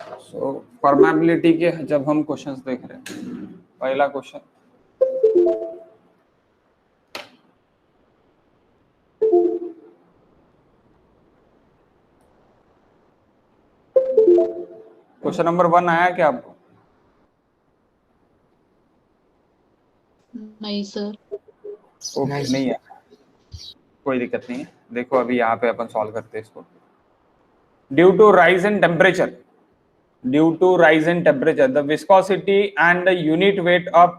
सो permeability के जब हम क्वेश्चंस देख रहे हैं, पहला क्वेश्चन नंबर 1 आया क्या आपको? नहीं सर। ओके, नहीं है, कोई दिक्कत नहीं है। देखो अभी यहाँ पे अपन सॉल्व करते हैं इसको। Due to rise in temperature, due to rise in temperature the viscosity and the unit weight of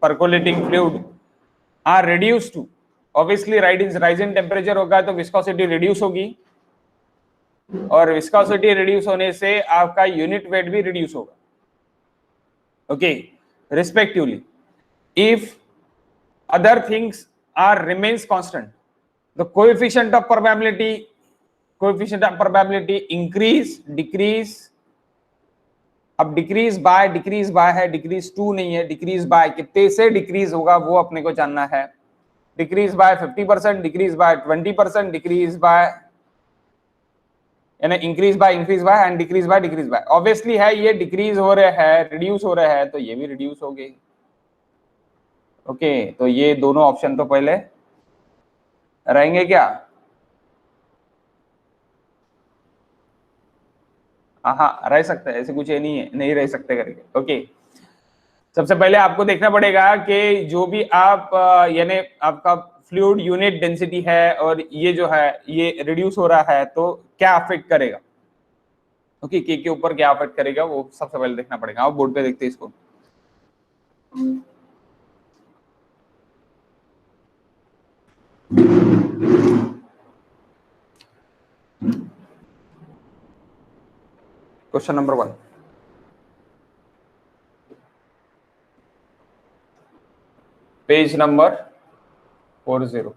percolating fluid are reduced to, obviously rise in temperature होगा तो विस्कोसिटी रिड्यूस होगी, और विस्कोसिटी रिड्यूस होने से आपका यूनिट वेट भी reduce होगा, okay, respectively. If other things are remains constant, the coefficient of probability increase decrease, अब डिक्रीज बाय है, डिक्रीज टू नहीं है, डिक्रीज बाय कितने से डिक्रीज होगा वो अपने को जानना है। Decrease by 50%, decrease by 20%, decrease by यानी increase by and decrease by obviously है ये डिक्रीज हो रहे हैं, रिड्यूस हो रहे हैं, तो ये भी रिड्यूस हो गई। ओके, तो ये दोनों ऑप्शन तो पहले रहेंगे क्या? हाँ, रह सकते हैं, ऐसे कुछ ये नहीं है नहीं रह सकते करके। ओके, सबसे पहले आपको देखना पड़ेगा कि जो भी आप यानी आपका फ्लूइड यूनिट डेंसिटी है और ये जो है ये रिड्यूस हो रहा है तो क्या अफेक्ट करेगा, ओके, के ऊपर क्या अफेक्ट करेगा वो सबसे पहले देखना पड़ेगा। आप बोर्ड पे देखते हैं इसको। Question number 1, page number 40।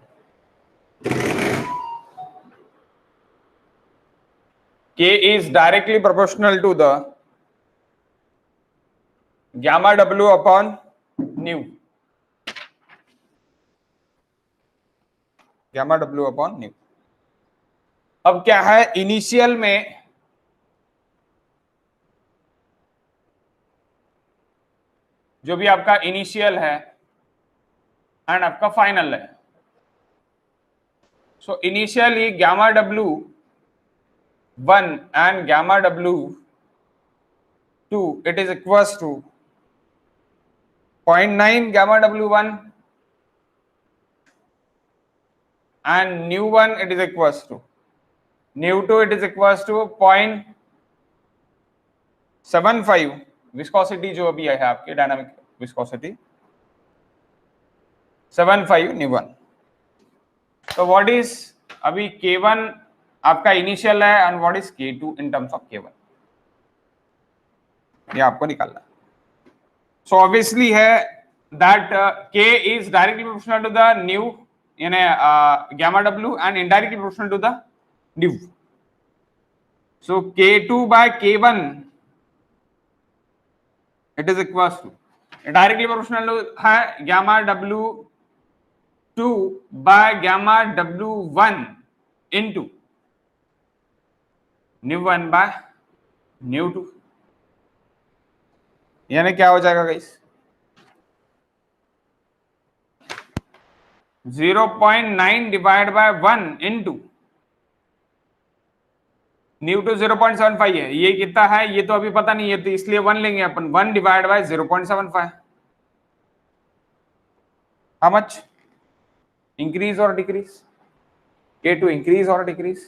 K is directly proportional to the gamma W upon nu, gamma W upon nu। अब क्या है, इनिशियल में जो भी आपका इनिशियल है एंड आपका फाइनल है, so initially gamma W1 and gamma W2 it is equals to 0.9 gamma W1 and nu1 it is equals to nu2 it is equals to 0.75 viscosity जो अभी है आपकी डायनामिक विस्कोसिटी 75 nu1। तो what is अभी K1 आपका initial है and what is K2 in terms of K1, ये आपको निकालना। सो ऑब्वियसली है that K is directly proportional to the nu यानी gamma W and indirectly proportional to the nu. So K2 by K1 it is equals to directly proportional है gamma W2 by gamma W1 into nu1 by nu2, यानी क्या हो जाएगा guys, 0.9 divide by 1 into nu2 0.75 है, ये कितना है ये तो अभी पता नहीं है तो इसलिए 1 लेंगे अपन, 1 divide by 0.75, how much increase और डिक्रीज, K2 इंक्रीज और decrease,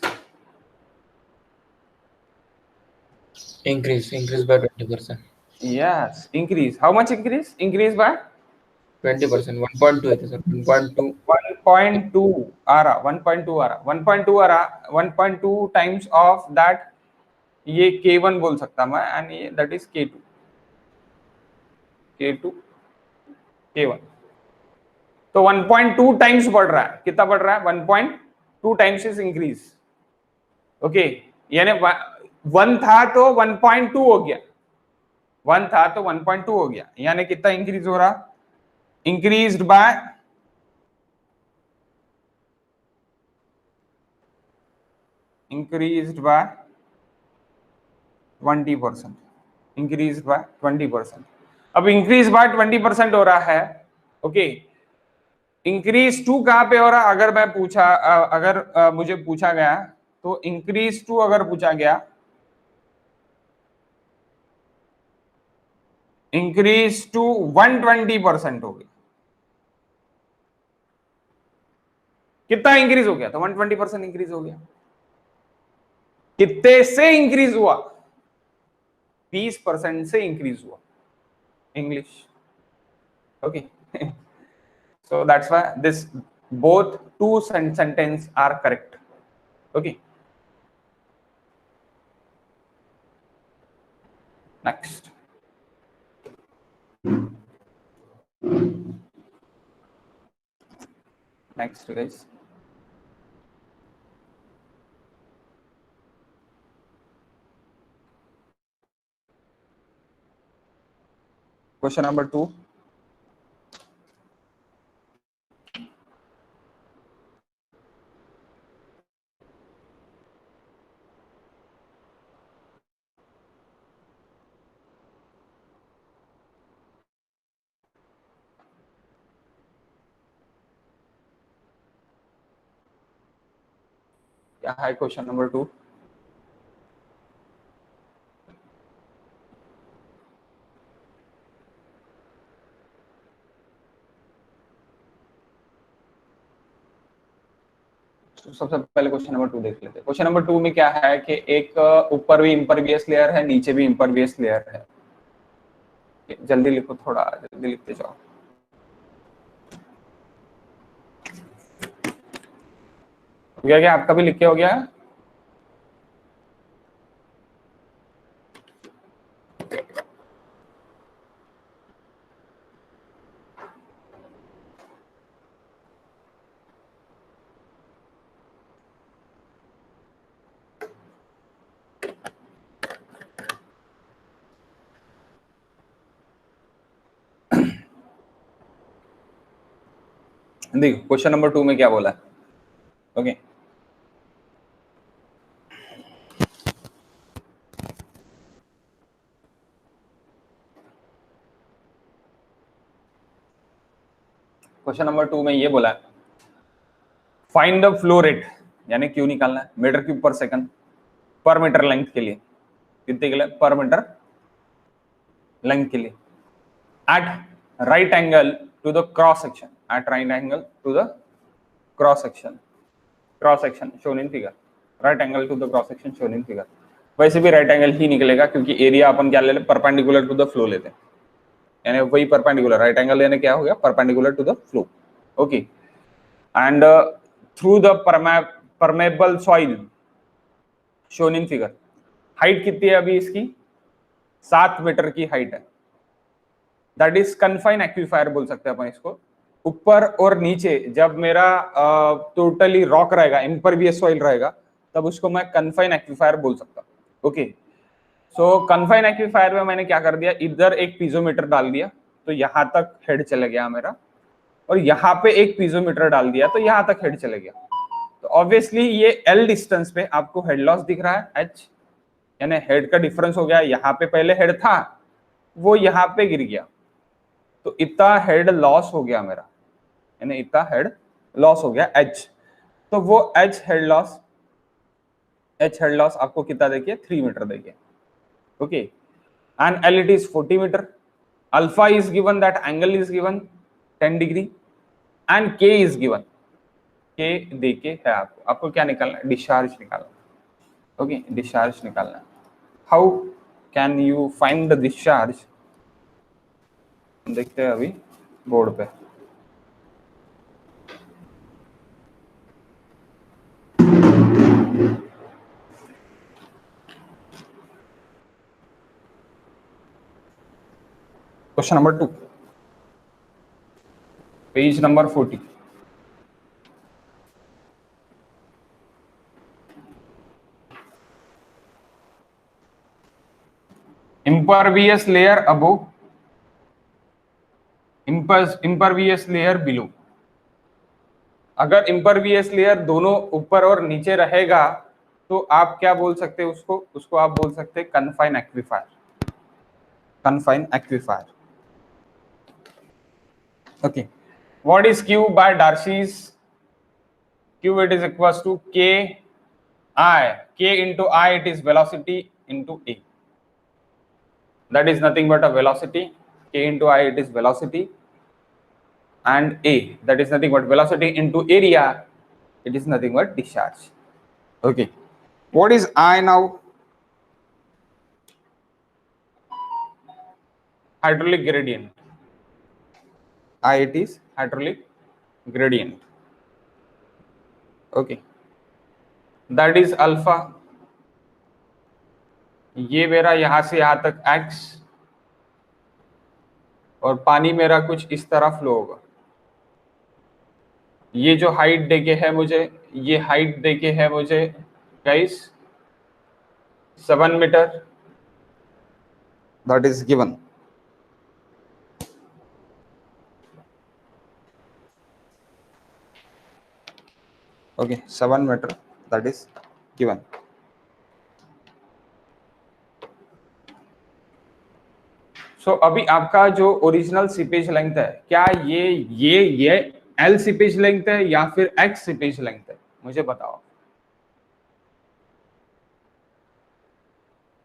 increase by 20%. yes increase, how much increase by 20%, 1.2 है सर, 1.2 आ रहा 1.2 टाइम्स ऑफ दैट, ये K1 बोल सकता मैं एंड ये दैट इज K2 K1। तो 1.2 टाइम्स बढ़ रहा है, कितना बढ़ रहा है 1.2 टाइम्स इज इंक्रीज, ओके, यानी 1 था तो 1.2 हो गया, 1 था तो 1.2 हो गया, यानी कितना इंक्रीज हो रहा, इंक्रीज्ड बाय 0.2 20%, इंक्रीज बाय 20%। अब इंक्रीज बाय 20% हो रहा है, ओके। इंक्रीज टू कहां पे हो रहा, अगर मैं पूछा अगर मुझे पूछा गया, तो इंक्रीज टू अगर पूछा गया, इंक्रीज टू 120% हो गया। कितना इंक्रीज हो गया, तो 120% इंक्रीज हो गया। कितने से इंक्रीज हुआ, 20% से इंक्रीज हुआ। English, okay. So that's why this both two sentence are correct, okay. Next, guys. Question number 2. क्या है क्वेश्चन नंबर 2? तो सबसे पहले क्वेश्चन नंबर 2 देख लेते हैं। क्वेश्चन नंबर 2 में क्या है कि एक ऊपर भी इम्परवियस लेयर है, नीचे भी इम्परवियस लेयर है। जल्दी लिखो, थोड़ा जल्दी लिखते जाओ। हो गया क्या, आपका भी लिख के हो गया? देखो क्वेश्चन नंबर 2 में क्या बोला है, ओके। क्वेश्चन नंबर 2 में ये बोला है, फाइंड द फ्लो रेट, यानी क्यू निकालना है मीटर क्यूब पर सेकंड पर मीटर लेंथ के लिए। कितने के लिए, पर मीटर लेंथ के लिए, at right angle to the cross section, at right angle to the cross section shown in figure, right angle to the cross section shown in figure. वैसे भी राइट एंगल ही निकलेगा, क्योंकि एरिया अपन क्या ले लेते, perpendicular to the flow लेते हैं, यानी वही परपेंडिकुलर, राइट एंगल लेने क्या हो गया, perpendicular to the flow, okay. And through the permeable soil shown in figure. Height कितनी है अभी इसकी, 7 मीटर की हाइट है। दैट इज कन्फाइन एक्विफायर बोल सकते हैं अपन इसको। ऊपर और नीचे जब मेरा टोटली रॉक रहेगा, इम्परवियस सॉइल रहेगा, तब उसको मैं कन्फाइन एक्विफायर बोल सकता हूँ, ओके। सो कन्फाइन एक्विफायर में मैंने क्या कर दिया, इधर एक पीजोमीटर डाल दिया, तो यहां तक हेड चले गया मेरा, और यहाँ पे एक पीजोमीटर डाल दिया, तो यहां तक हेड चले गया। तो ऑब्वियसली ये एल डिस्टेंस पे आपको हेड लॉस दिख रहा है, एच, यानी हेड का डिफरेंस हो गया। यहाँ पे पहले हेड था, वो यहाँ पे गिर गया, तो इतना हेड लॉस हो गया मेरा, यानी इतना हेड लॉस हो गया, एच। तो वो एच हेड लॉस आपको कितना देखिए, 3 मीटर देखिए, okay. And L it is 40 metre. Alpha is given, that angle is given 10 degree, and K is given, K देके है आपको क्या निकालना है, डिस्चार्ज निकालना, ओके, डिस्चार्ज निकालना है। How can you find the discharge, देखते हैं अभी बोर्ड पे। Question number 2, page number 40। impervious layer above, impervious layer below। अगर impervious layer दोनों ऊपर और नीचे रहेगा, तो आप क्या बोल सकते हैं उसको आप बोल सकते हैं confine aquifer, confine aquifer. Okay, what is Q by Darcy's? Q it is equals to K I, k into I, it is velocity into A. That is nothing but a velocity. K into I, it is velocity, and A, that is nothing but velocity into area. It is nothing but discharge. Okay. What is I now? Hydraulic gradient. I, it is hydraulic gradient. Okay. That is alpha. ये मेरा यहां से यहां तक x, और पानी मेरा कुछ इस तरह फ्लो होगा। ये जो हाइट देके है मुझे, ये हाइट देके है मुझे guys 7 metre, that is given. Okay, 7 metre that is given. So अभी आपका जो ओरिजिनल सीपेज लेंथ है, क्या ये एल सीपेज लेंथ है या फिर एक्स सीपेज लेंथ है? मुझे बताओ।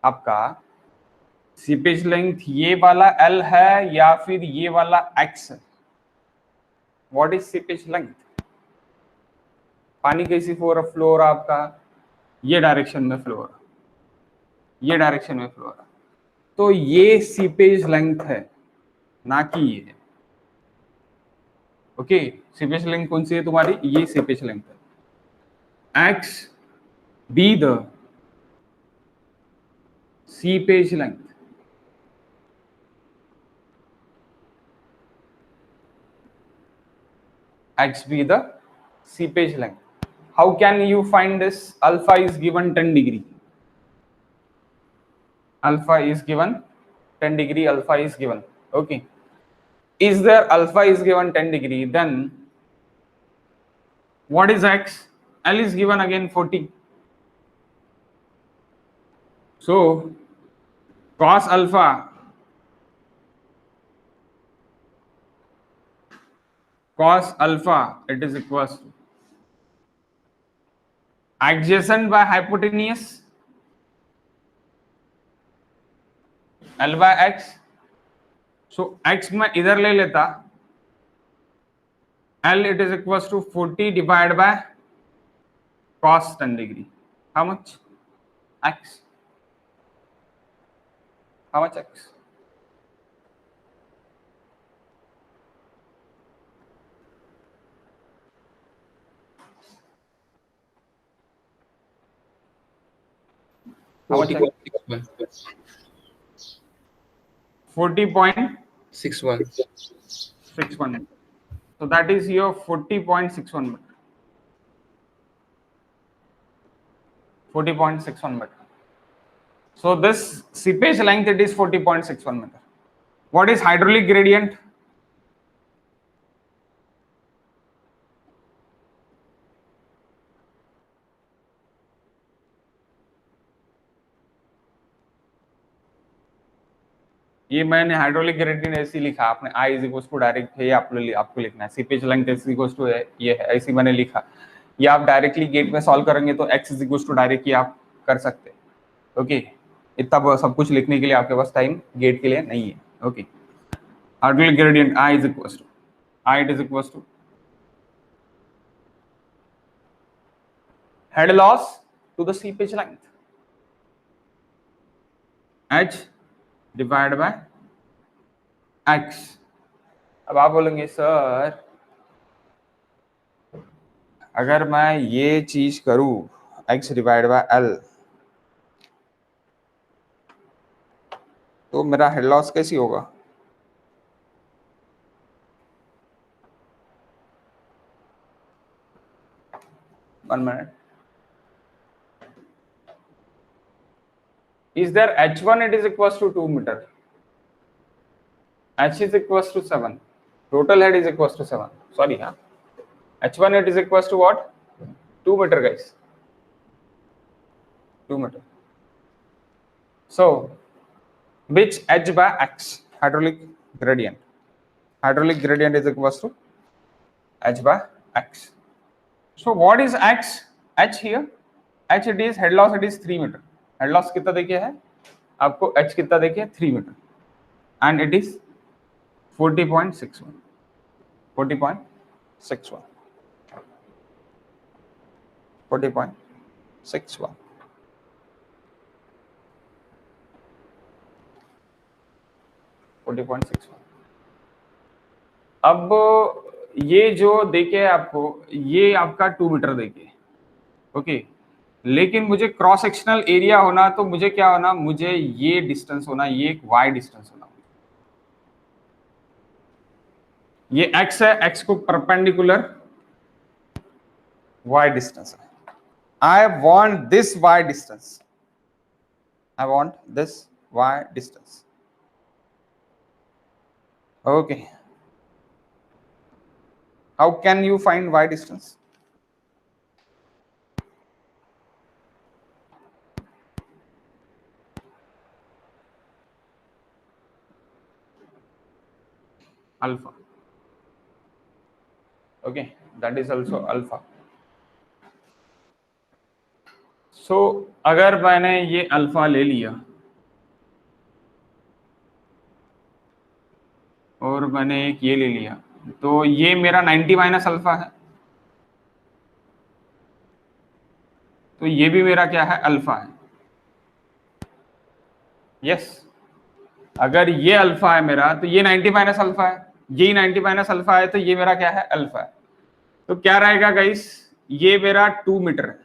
आपका सीपेज लेंथ ये वाला एल है या फिर ये वाला एक्स है? What is seepage length? पानी कैसी फ्लो हो रहा आपका? ये डायरेक्शन में फ्लो हो रहा, ये डायरेक्शन में फ्लो हो रहा, तो ये सीपेज लेंथ है, ना कि ये। ओके, सीपेज लेंथ कौन सी है तुम्हारी? ये सीपेज लेंथ है। X be the seepage length, x be the seepage length. How can you find this? Alpha is given 10 degree. Alpha is given 10 degree. Alpha is given. Okay. Is there alpha is given 10 degree? Then what is x? L is given again 40. So cos alpha it is equals to adjacent by hypotenuse L by x. So x मैं इधर ले लेता, L it is equals to 40 divided by cos 10 degree. How much? X. How much x? How much? 40.61. So that is your 40.61 meter. 40.61 meter. So this seepage length, it is 40.61 meter. What is hydraulic gradient? ये मैंने hydraulic gradient ऐसे लिखा, आपने I is equal to direct है, आपको लिखना है seepage length is equal to ये है, ऐसे मैंने लिखा। ये आप डायरेक्टली गेट में सॉल्व करेंगे तो x is equal to direct ये आप कर सकते हैं। ओके, इतना सब कुछ लिखने के लिए आपके पास टाइम गेट के लिए नहीं है। Okay, hydraulic gradient I is equal to it is equals to head loss to the seepage length, H divided by x. अब आप बोलेंगे सर अगर मैं ये चीज करूं x डिवाइड बाय l तो मेरा हेड लॉस कैसी होगा? One minute. Is there h1 it is equals to 2 meter, h is equals to 7, total head is equals to 7, sorry h1 it is equals to what? 2 meter guys. 2 meter. So which h by x, hydraulic gradient is equals to h by x. So what is h? H here, h it is head loss, it is 3 meter. Head loss कितना देखिए है आपको, h कितना देखिए 3 meter, and it is 40.61 40.61 40.61. अब ये जो देखे आपको, ये आपका 2 मीटर देखे, ओके, लेकिन मुझे क्रॉस सेक्शनल एरिया होना, तो मुझे क्या होना, मुझे ये डिस्टेंस होना, ये एक y डिस्टेंस होना, ये x है, x को परपेंडिकुलर y डिस्टेंस है. I want this y distance. I want this y distance. Okay. How can you find y distance? Alpha. Okay, that is also alpha. So अगर मैंने ये alpha ले लिया और मैंने एक ये ले लिया, तो ये मेरा 90 माइनस अल्फा है, तो ये भी मेरा क्या है, अल्फा है. यस, अगर ये अल्फा है मेरा, तो ये 90 माइनस अल्फा है, ये 90 माइनस अल्फा है, तो ये मेरा क्या है, अल्फा है. तो क्या रहेगा गाइस, ये मेरा 2 मीटर है,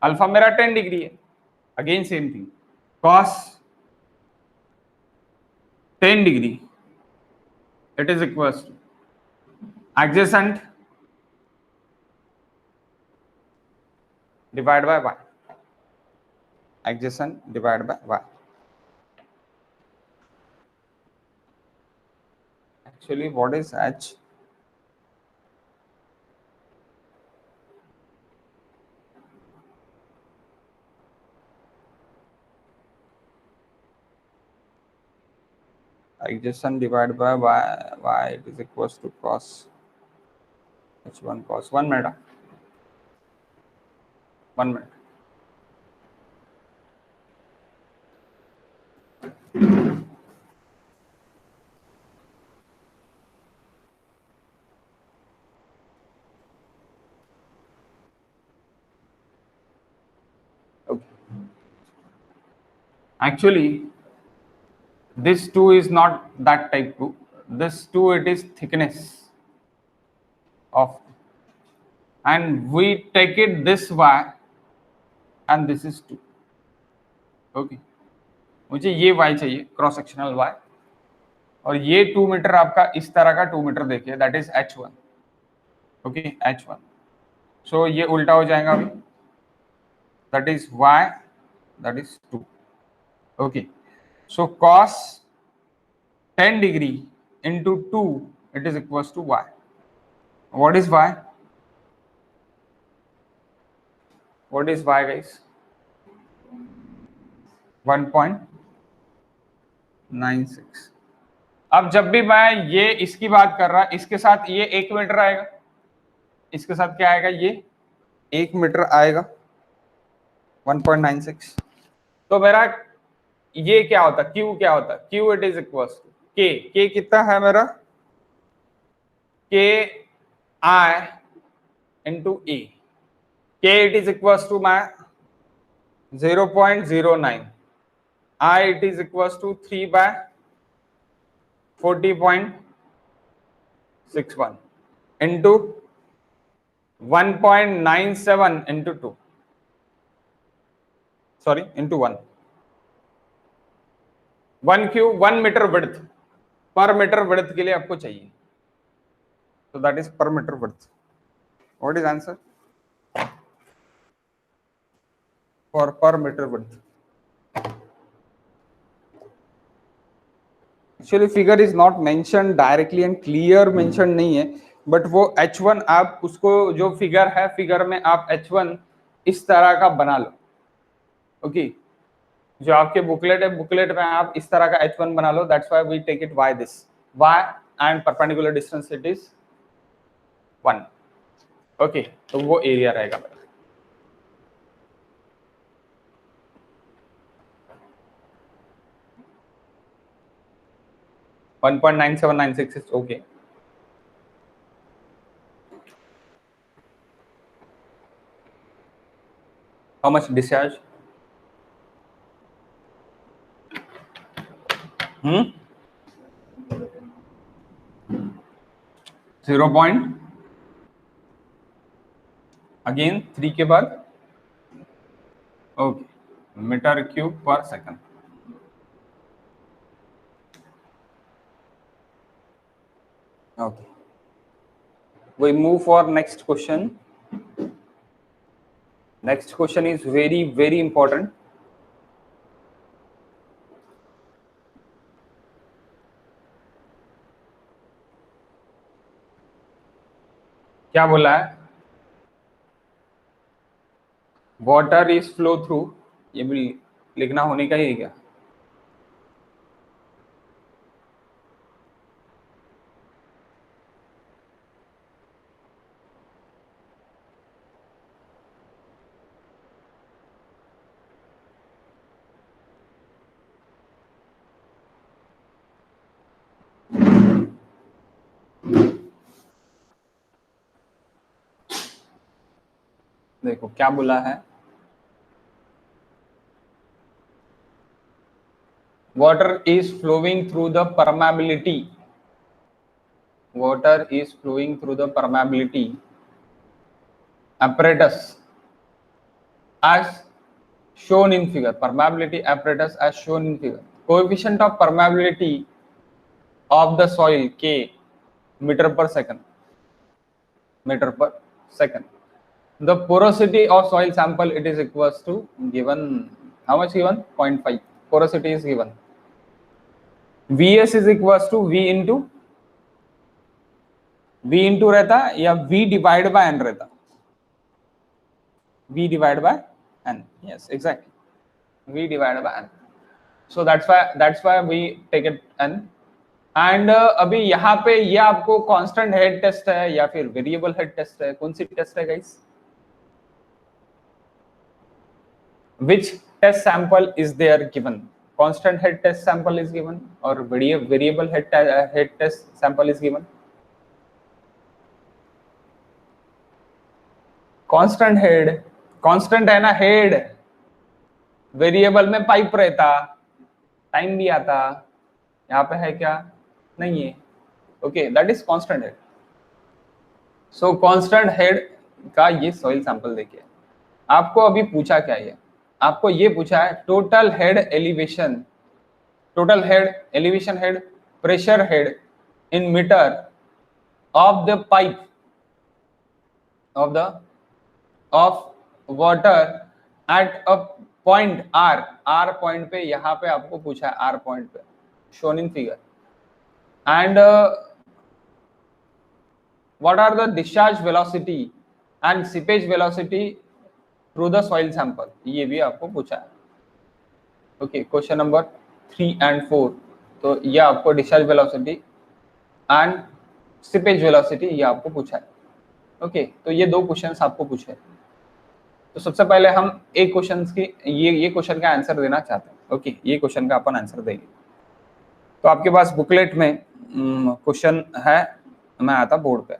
अल्फा मेरा 10 डिग्री है. Again same thing, cos 10 degree it is equals two adjacent divide by y, adjacent divided by y. Actually, what is h? Adjacent divided by y, it is equals to cos h1 cos. 1 minute. 1 minute. Okay. Actually, this 2 is not that type 2. This 2, it is thickness of, and we take it this y, and this is 2. Okay. मुझे ये y चाहिए, cross sectional y, और ये 2 metre आपका इस तरह का 2 metre देखिए, that is h1. Okay, h1. सो ये उल्टा हो जाएगा अभी, that is y, that is 2. Okay, so cos 10 degree into 2, it is equals to y. What is y? What is y, guys? 1.96. अब जब भी मैं ये इसकी बात कर रहा, इसके साथ ये 1 मीटर आएगा, इसके साथ क्या आएगा, ये 1 मीटर आएगा, 1.96. तो मेरा ये क्या होता, q क्या होता, q it is equals to k कितना है मेरा, k i into a. k it is equals to my 0.09, I it is equals to 3 by 40.61 into 1.97 into 2, sorry, into 1. 1 Q 1 metre width, per metre width के लिए आपको चाहिए, so that is per meter width. What is answer for per meter width? Actually figure is not mentioned directly and clear mentioned नहीं है, but वो h1 आप उसको जो फिगर है, फिगर में आप h1 इस तरह का बना लो, ओके जो आपके बुकलेट है, बुकलेट में आप इस तरह का H1 बना लो, that's why we take it Y this, Y and perpendicular distance it is 1। Okay तो वो एरिया रहेगा मेरा। One 1.9796 is okay. How much discharge? 0 point again 3 के बाद ओके मीटर क्यूब पर second. Okay we move for next question. Next question is very important. क्या बोला है? वाटर इज फ्लो थ्रू, ये भी लिखना होने का ही है क्या? देखो क्या बोला है, water is flowing through the permeability, water is flowing through the permeability apparatus as shown in figure, permeability apparatus as shown in figure, coefficient of permeability of the soil K meter per second, meter per second. The porosity of soil sample it is equals to given, how much given? 0.5 porosity is given. Vs is equals to V into रहता या V divided by N रहता? V divided by N, yes exactly, V divided by N. So that's why we take it N. And अभी यहाँ पे ये आपको constant head test है या फिर वेरिएबल हेड टेस्ट है, कौन सी टेस्ट है guys? Which test sample is there given? Constant head test sample is given or variable head test sample is given? Constant है ना हेड, वेरिएबल में पाइप रहता, टाइम भी आता, यहाँ पे है क्या? नहीं है। Okay that is constant head. So constant head का ये सॉइल सैंपल देखिए, आपको अभी पूछा क्या है, आपको ये पूछा है total head elevation, total head elevation head, pressure head in metre of the pipe of water at a point R point पे, यहाँ पे आपको पूछा है आर पॉइंट पे shown in figure, and what are the discharge velocity and seepage velocity through the soil sample, ये भी आपको पूछा है। ओके क्वेश्चन नंबर 3 and 4, तो ये आपको discharge velocity and seepage velocity ये आपको पूछा है। ओके तो ये दो क्वेश्चंस आपको पूछे, तो सबसे पहले हम एक क्वेश्चन की ये क्वेश्चन का आंसर देना चाहते हैं। ओके ये क्वेश्चन का अपन आंसर देंगे, तो आपके पास बुकलेट में क्वेश्चन है, मैं आता बोर्ड पे।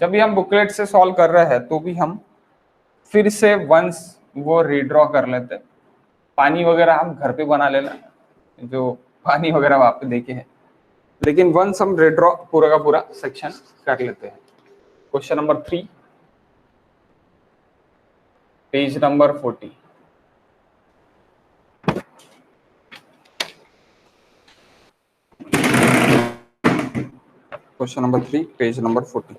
जब भी हम बुकलेट से सॉल्व कर रहे हैं तो भी हम फिर से वंस वो रीड्रॉ कर लेते हैं, पानी वगैरह हम घर पे बना लेना, जो पानी वगैरह वहां पे देखे हैं, लेकिन वंस हम रीड्रॉ पूरा का पूरा सेक्शन कर लेते हैं। Question number 3 page number 40, question number 3 page number 40।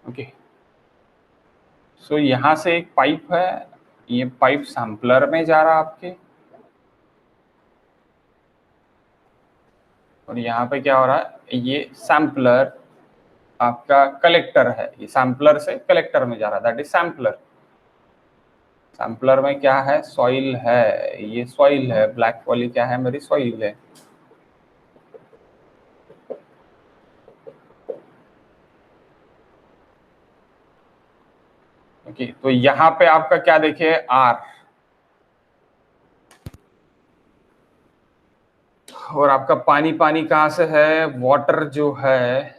Okay so यहां से एक पाइप है, ये पाइप सैम्पलर में जा रहा है आपके, और यहाँ पे क्या हो रहा है, ये सैम्पलर आपका कलेक्टर है, ये सैम्पलर से कलेक्टर में जा रहा है, दैट इज सैम्पलर। सैम्पलर में क्या है, सॉइल है, ये सॉइल है, ब्लैक वाली क्या है, मेरी सॉइल है। ओके, तो यहाँ पे आपका क्या देखिए, आर, और आपका पानी पानी कहाँ से है, वाटर जो है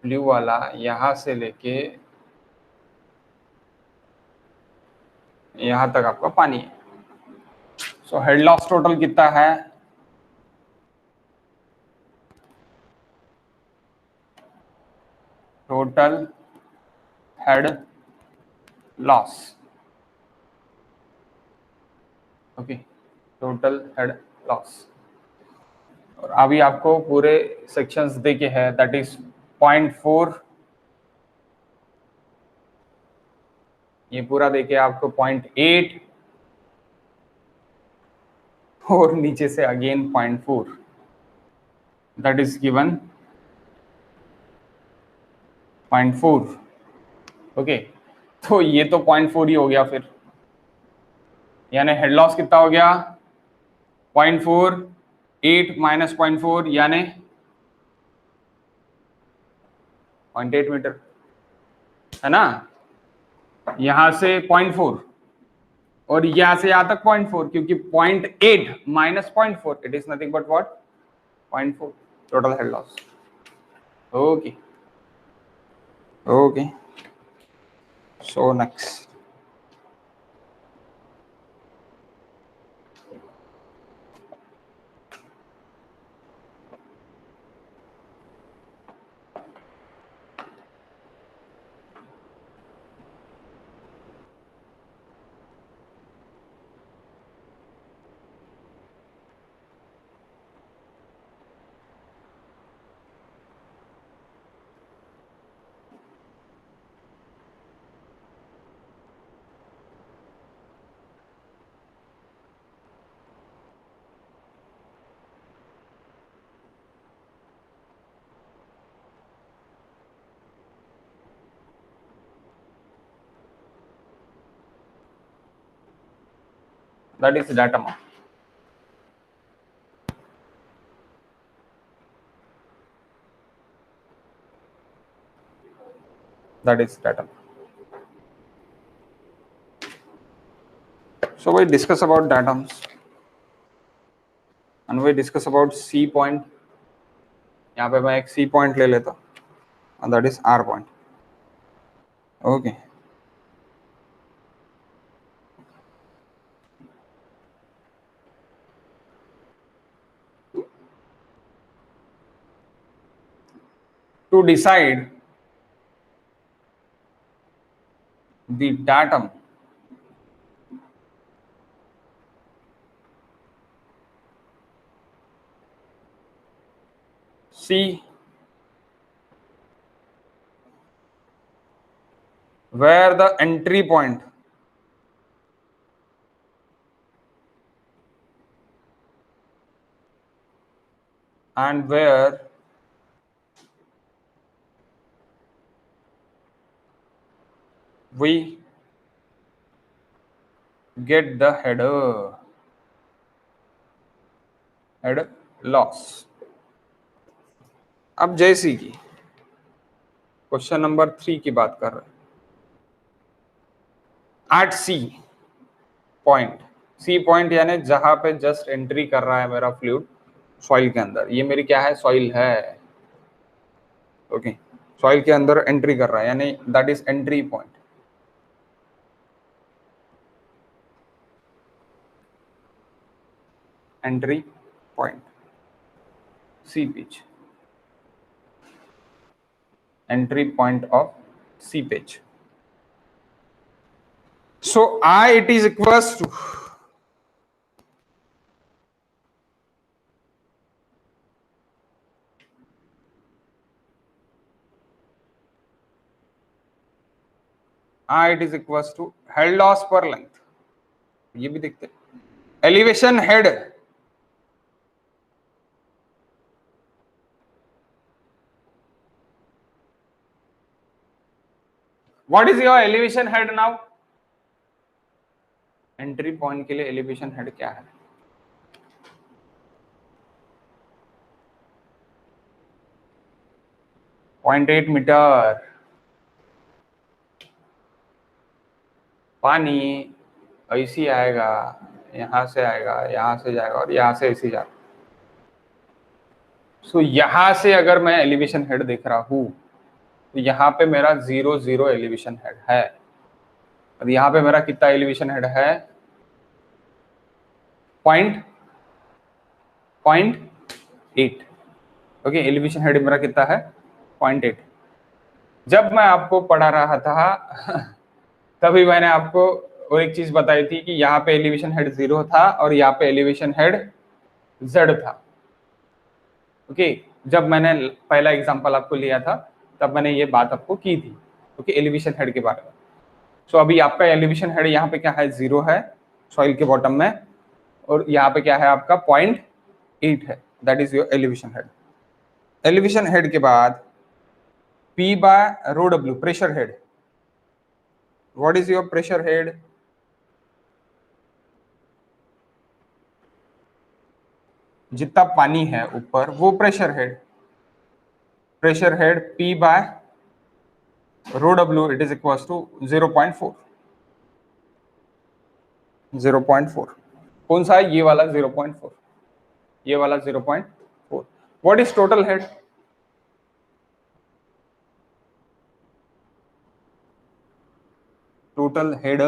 ब्लू वाला, यहां से लेके यहां तक आपका पानी है। सो हेड लॉस टोटल कितना है, total head loss, okay, total head loss. और अभी आपको पूरे सेक्शंस देके है, दैट इज 0.4, ये पूरा देके आपको 0.8, और नीचे से again 0.4, that is given 0.4। Okay, तो ये तो 0.4 ही हो गया फिर, यानी हेड लॉस कितना हो गया, 0.4, 8 माइनस 0.4 यानी 0.8 मीटर, है ना, यहां से 0.4 और यहां से यहां तक 0.4, क्योंकि 0.8 minus 0.4 it is nothing but what, 0.4 total head loss. Okay, okay, so next, that is data, that is data. So we discuss about datums and we discuss about C point. यहाँ पे मैं एक C point ले लेता हूँ, and that is R point. Okay. To decide the datum C where the entry point and where we get the head loss. अब जैसी की क्वेश्चन नंबर 3 की बात कर रहे हैं, एट सी पॉइंट यानी जहां पे जस्ट एंट्री कर रहा है मेरा फ्लूइड सॉइल के अंदर, ये मेरी क्या है, सॉइल है। ओके, सॉइल के अंदर एंट्री कर रहा है, यानी that is entry point. Entry point, seepage, entry point of seepage. So I it is equals to it is equals to head loss per length, ये भी देखते हैं। Elevation head, what is your elevation head now? Entry point के लिए elevation head क्या है? 0.8 metre. पानी ऐसी आएगा, यहां से आएगा, यहां से जाएगा और यहां से ऐसे जाएगा। सो यहां से अगर मैं एलिवेशन हेड देख रहा हूं तो यहाँ पे मेरा 0 0 एलिवेशन हेड है, और यहाँ पे मेरा कितना एलिवेशन हेड है? पॉइंट 8। ओके, एलिवेशन हेड मेरा कितना है? 0.8। जब मैं आपको पढ़ा रहा था तभी मैंने आपको और एक चीज बताई थी कि यहाँ पे एलिवेशन हेड 0 था और यहाँ पे एलिवेशन हेड Z था। ओके, जब मैंने पहला एग्जांपल आपको लिया था तब मैंने ये बात आपको की थी, ओके, एलिवेशन हेड के बारे में। सो अभी आपका एलिवेशन हेड यहाँ पे क्या है? 0 है सॉइल के बॉटम में, और यहाँ पे क्या है आपका? 0.8 है। That is your elevation head. Elevation head के बाद P by rho W, pressure head. What is your pressure head? जितना पानी है ऊपर वो pressure head. Pressure head P by rho W, it is equals to 0.4। 0.4 कौन सा है? ये वाला 0.4, ये वाला 0.4। What is total head? Total head,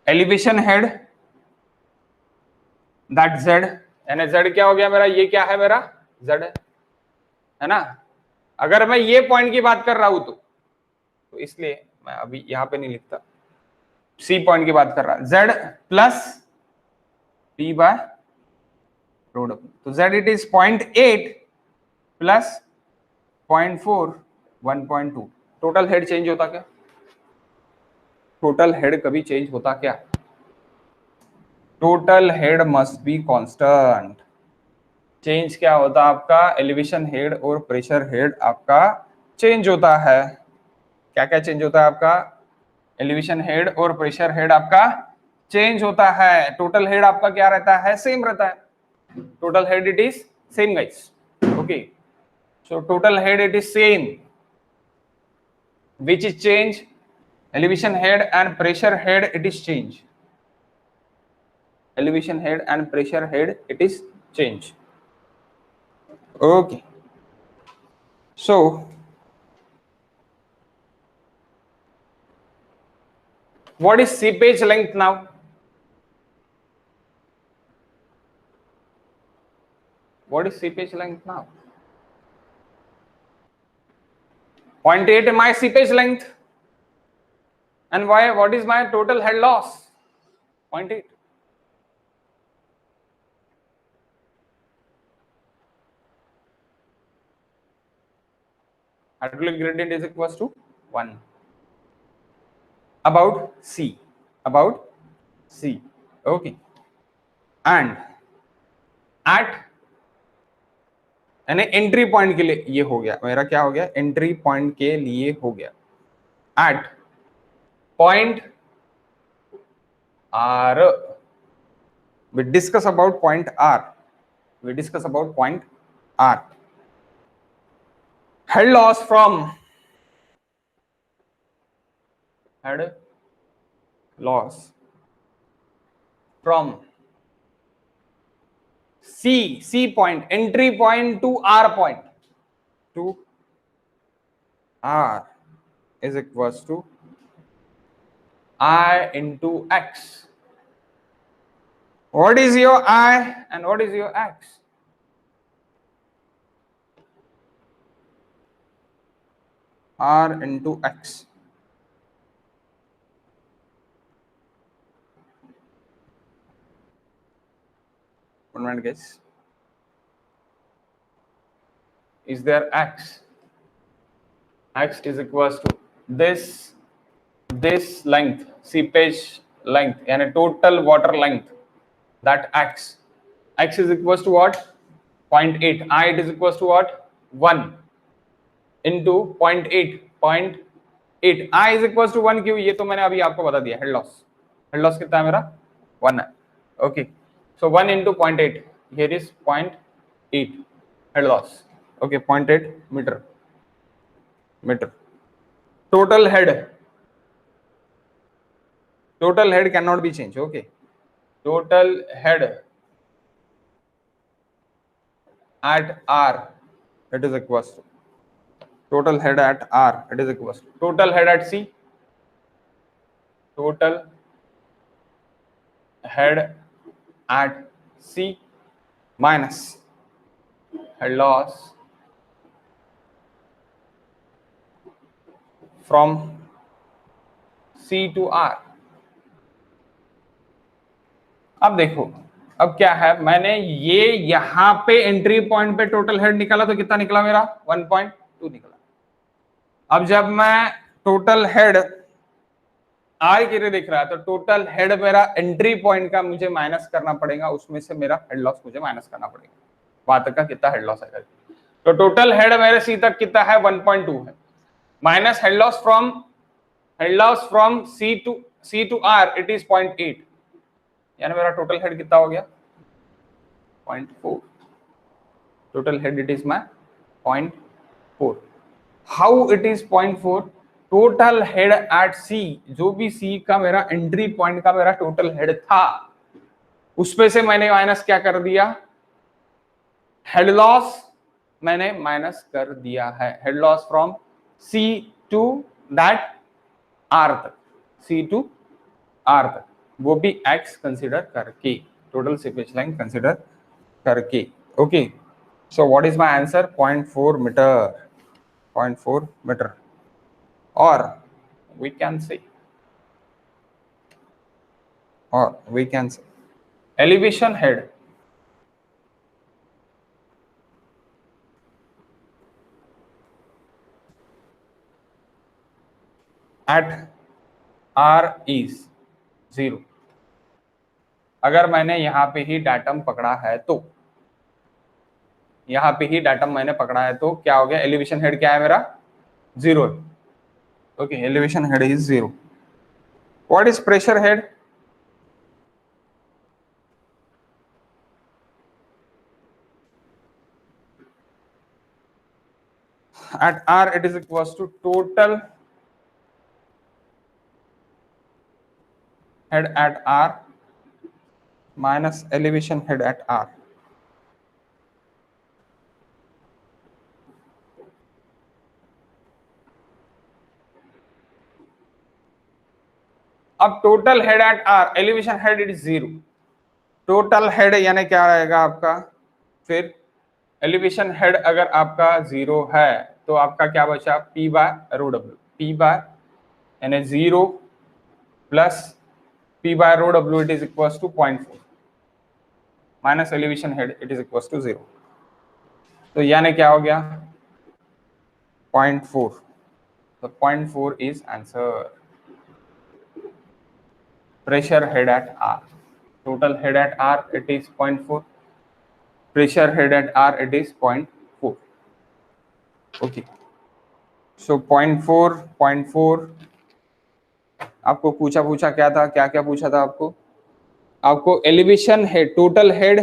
elevation head, that Z, यानी Z क्या हो गया मेरा? ये क्या है मेरा? Z है ना। अगर मैं ये पॉइंट की बात कर रहा हूं तो इसलिए मैं अभी यहां पे नहीं लिखता, C पॉइंट की बात कर रहा, Z plus P by rho W। तो Z it is 0.8 plus 0.4, 1.2। Total head change होता क्या? टोटल हेड कभी चेंज होता क्या? Total head must be constant. Change क्या होता आपका? एलिवेशन हेड और प्रेशर हेड आपका चेंज होता है। क्या क्या चेंज होता है आपका? एलिवेशन हेड और प्रेशर हेड आपका चेंज होता है। टोटल हेड आपका क्या रहता है? सेम रहता है। Total head it is same guys. Okay, so total head it is same, which is change? Elevation head and pressure head it is change. Elevation head and pressure head it is change. Okay, so what is seepage length now? What is seepage length now? 0.8 my seepage length, and why? What is my total head loss? 0.8. Hydraulic gradient is equals to 1 about C, about C. Okay, and at यानी entry point के लिए ये हो गया मेरा, क्या हो गया? एंट्री पॉइंट के लिए हो गया at point R. We discuss about point R. We discuss about point R. Head loss from head loss from C point, entry point to R point, to R is equals to I into X. What is your I and what is your X? R into X. One minute guys. Is there X x is equals to this length, seepage length, यानी total water length, that x is equals to what? 0.8. I it is equals to what? 1 into 0.8. I is equals to 1 क्यों? ये तो मैंने अभी आपको बता दिया. Head loss कितना है मेरा? 1 है. Okay, so 1 into 0.8, here is 0.8 head loss. Okay, 0.8 meter. Total head cannot be changed. Okay, total head at R, it is equals to total head at R, it is equals to total head at C, total head at C minus head loss from C to R. अब देखो, अब क्या है, मैंने ये यहां पे entry point पे टोटल हेड निकाला तो कितना निकला मेरा? 1.2 निकला. अब जब मैं टोटल हेड आर के लिए दिख रहा है तो टोटल हेड मेरा एंट्री पॉइंट का मुझे माइनस करना पड़ेगा, उसमें से मेरा हेड लॉस मुझे माइनस करना पड़ेगा. वहां तक का कितना हेड लॉस आएगा? तो टोटल हेड मेरे सी तक कितना है? 1.2 है, minus head loss from C to R, it is 0.8, यानी मेरा टोटल हेड कितना हो गया? 0.4. Total head it is my 0.4. How it is 0.4? Total head at C, जो भी सी का मेरा एंट्री पॉइंट का मेरा टोटल हेड था, उसपे से मैंने माइनस क्या कर दिया? हेड लॉस मैंने माइनस कर दिया है. Head loss from C to that R तक, सी टू आर तक, वो भी x कंसिडर करके, टोटल सीपेज लाइन कंसिडर करके. Okay, so what is my answer? 0.4 meter. 0.4 meter. और we can say elevation head at R is 0. अगर मैंने यहां पे ही डाटम पकड़ा है तो, यहां पे ही डाटम मैंने पकड़ा है तो क्या हो गया? एलिवेशन हेड क्या है मेरा? 0. Okay, elevation head is 0. What is pressure head? at R it is equals to total head at R minus elevation head at R. अब total head at R, elevation head it is 0. Total head यानी क्या रहेगा आपका? फिर elevation head अगर आपका 0 है तो आपका क्या बचा? P by rho W. P by यानी 0 plus P by rho W it is equals to 0.4 minus elevation head it is equals to 0. तो यानी क्या हो गया? 0.4. तो 0.4 is answer. Pressure head at R, total head at R it is 0.4, pressure head at R it is 0.4. Okay, so 0.4 आपको पूछा क्या था? क्या पूछा था आपको elevation head, total head,